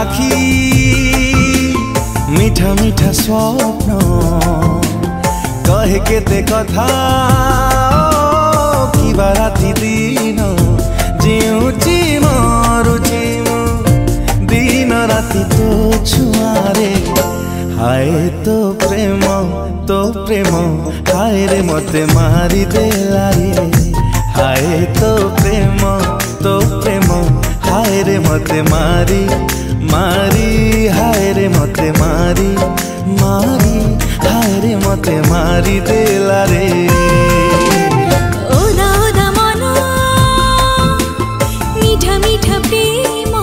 आखी मीठा मीठा स्वप्न कहे केते कथा कि राति दिन जीउची मरुची दिन राति तो छुआरे हाय तो प्रेम हाय रे मते मारी देला रे हाय तो प्रेम हाय रे मते मारी हाय रे मते मारी हाय रे मते मारी देला रे मीठा मीठा प्रेम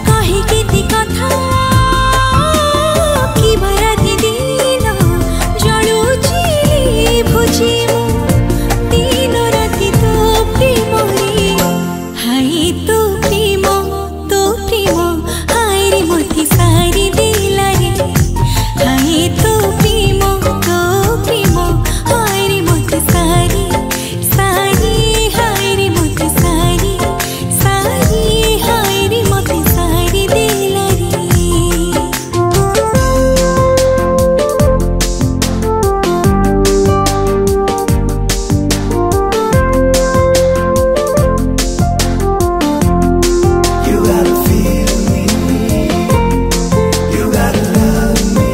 कहे केते कथा कि राति दिन जलुची भुजी दिन राति तो प्रेम रे हाय तो प्रेम हाय रे मते सारी देला रे हाय तो प्रेम हाय रे मते सारी हाय रे मते सारी हाय रे मते सारी देला रे You gotta feel me, you gotta love me,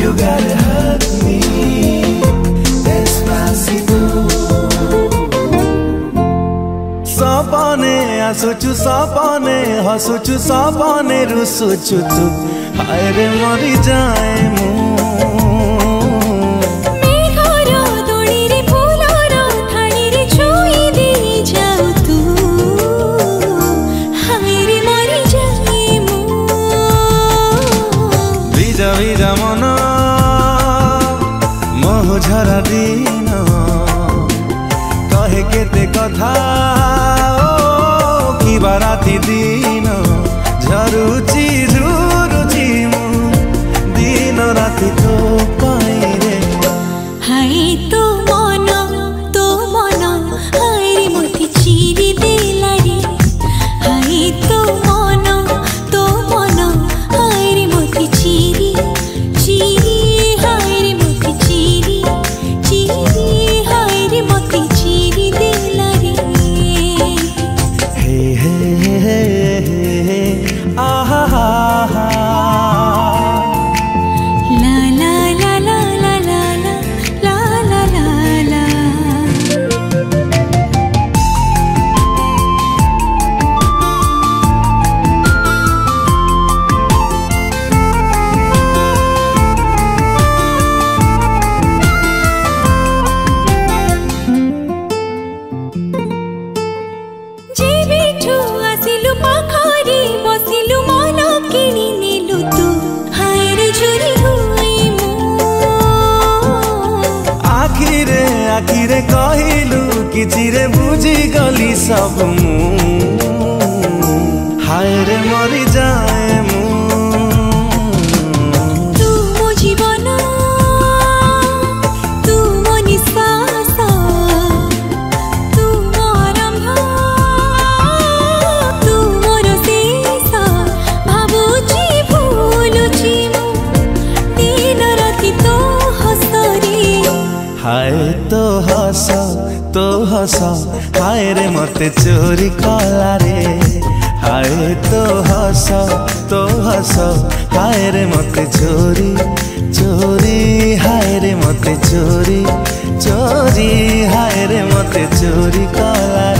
you gotta hug me, despacito. सपने आसुचु सपने हसुचु सपने रुसुचु तू हाय रे मरी जाए मु ভিজা মন মোহ ঝরা দিন কহে কেতে কথা কি রাতি দিন ঝরুচি ঝুরুচি মু দিন রাতি তো পাই রে হাই তো মন হাই রে মতে চিরি দেলা রে হাই তো মন হাই রে মতে চিরি হাই রে মতে চিরি হাই রে মতে চিরি দেলা রে হে হে হে হে আহা হা হা লা লা লা লা লা লা লা লা লা লা जे बिठु आसिलु पाखरी बसिलु मन किनी नेलु तू हाय रे झुरी हुई मु आखिरे कहिलु किछि रे बुझी गली सब मु हाय रे मरी जाए मु तू मो जीवन तू मो निश्वास तू मो आरंभ तू मोर शेष भाबुची भूलुची मु दिन राति तो हसरी हाय तो हस हाय रे मते चोरी कला रे हाय तो हस हाय रे मते चोरी हाय रे मते चोरी हाय रे मते चोरी कला रे।